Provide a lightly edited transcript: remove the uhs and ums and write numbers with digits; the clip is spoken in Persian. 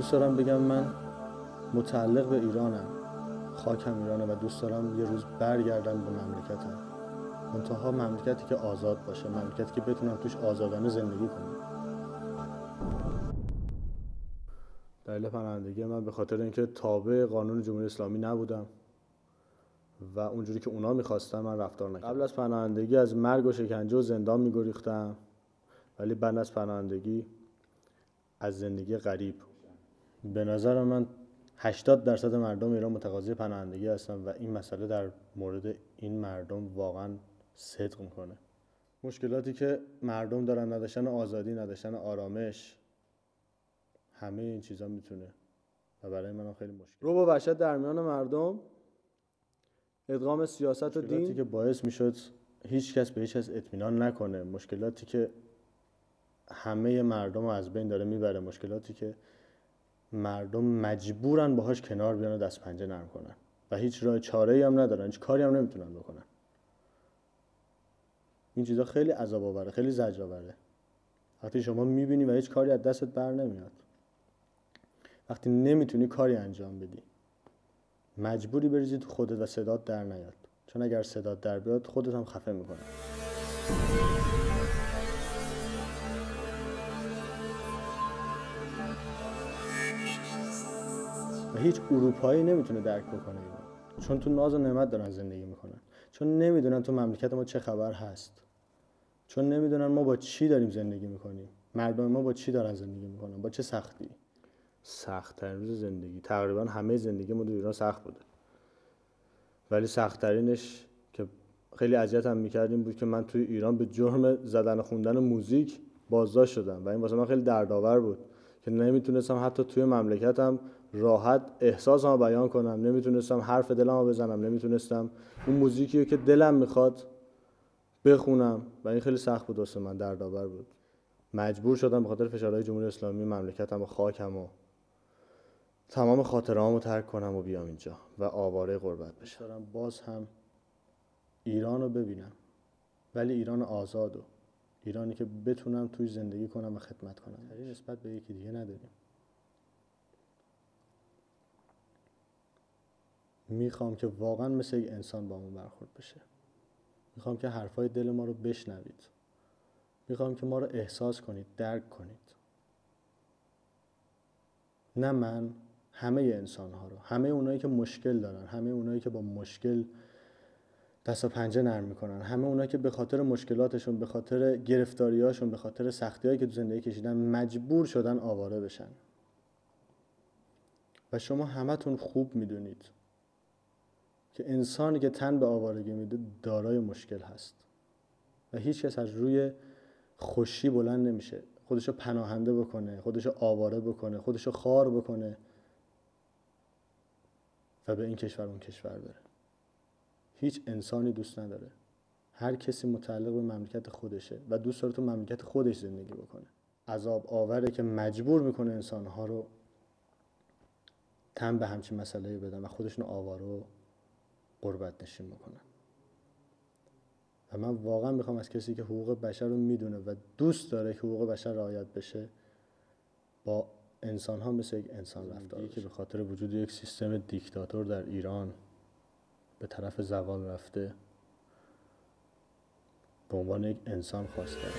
دوست دارم بگم من متعلق به ایرانم، خاکم ایرانه و دوست دارم یه روز برگردم به مملکتم، منتها مملکتی که آزاد باشه، مملکتی که بتونم توش آزادانه زندگی کنم. دلیل پناهندگی من به خاطر اینکه تابع قانون جمهوری اسلامی نبودم و اونجوری که اونا می‌خواستن من رفتار نکردم. قبل از پناهندگی از مرگ و شکنجه و زندان می‌گریختم، ولی بعد از پناهندگی از زندگی غریب. به نظر من 80% مردم ایران متقاضی پناهندگی هستن و این مسئله در مورد این مردم واقعا صدق میکنه. مشکلاتی که مردم دارن، نداشتن آزادی، نداشتن آرامش، همه این چیزا میتونه و برای من خیلی مشکل. رو با وحشت در میان مردم، ادغام سیاست و دین که باعث میشد هیچ کس به هیچ کس اطمینان نکنه، مشکلاتی که همه مردم رو از بین داره میبره، مشکلاتی که مردم مجبورن باهاش کنار بیان و دست پنجه نرم کنن و هیچ راه چاره‌ای هم ندارن، هیچ کاری هم نمیتونن بکنن. این چیزا خیلی عذاب آوره، خیلی زجر آوره. وقتی شما میبینی و هیچ کاری از دستت بر نمیاد، وقتی نمیتونی کاری انجام بدی، مجبوری بریزی تو خودت و صدات در نیاد، چون اگر صدات در بیاد خودت هم خفه میکنه. و هیچ اروپایی نمیتونه درک بکنه اینو، چون تو ناز و نعمت دارن زندگی میکنن، چون نمیدونن تو مملکت ما چه خبر هست، چون نمیدونن ما با چی داریم زندگی میکنیم، مردم ما با چی دارن زندگی میکنن، با چه سختی. سخت‌ترین روز زندگی، تقریبا همه زندگی ما تو ایران سخت بوده، ولی سخت‌ترینش که خیلی اذیتم می‌کرد این بود که من توی ایران به جرم زدن و خوندن موزیک بازداشت شدم و این واسه من خیلی دردآور بود که نمیتونستم حتی توی مملکتم راحت احساسمو بیان کنم، نمیتونستم حرف دلمو بزنم، نمیتونستم اون موزیکی که دلم میخواد بخونم و این خیلی سخت بود واسه من، دردآور بود. مجبور شدم به خاطر فشارهای جمهوری اسلامی مملکتم و خاکم و تمام خاطره‌هامو ترک کنم و بیام اینجا و آواره غربت بشم. دارم باز هم ایرانو ببینم، ولی ایران آزادو، ایرانی که بتونم توی زندگی کنم و خدمت کنم. این نسبت به یکی دیگه نداریم. میخوام که واقعا مثل یک انسان با من برخورد بشه. میخوام که حرفای دل ما رو بشنوید. میخوام که ما رو احساس کنید، درک کنید. نه من، همه انسان ها رو، همه اونایی که مشکل دارن، همه اونایی که با مشکل دست و پنجه نرم میکنن، همه اونایی که به خاطر مشکلاتشون، به خاطر گرفتاریاشون، به خاطر سختی‌هایی که تو زندگی کشیدن مجبور شدن آواره بشن. و شما همتون خوب میدونید که انسانی که تن به آوارگی میده دارای مشکل هست و هیچ کس از روی خوشی بلند نمیشه خودشو پناهنده بکنه، خودشو آواره بکنه، خودشو خوار بکنه و به این کشور اون کشور بره. هیچ انسانی دوست نداره. هر کسی متعلق به مملکت خودشه و دوست داره تو مملکت خودش زندگی بکنه. عذاب آوره که مجبور میکنه انسانها رو تن به همچین مسئله‌ای بدن و خودشون آواره و غربت نشین بکنن. و من واقعا میخوام از کسی که حقوق بشر رو میدونه و دوست داره که حقوق بشر رعایت بشه با انسان ها مثل یک انسان رفتار بشه. که به خاطر وجود یک سیستم دیکتاتور در ایران به طرف زوال رفته، به عنوان یک انسان خواستاره.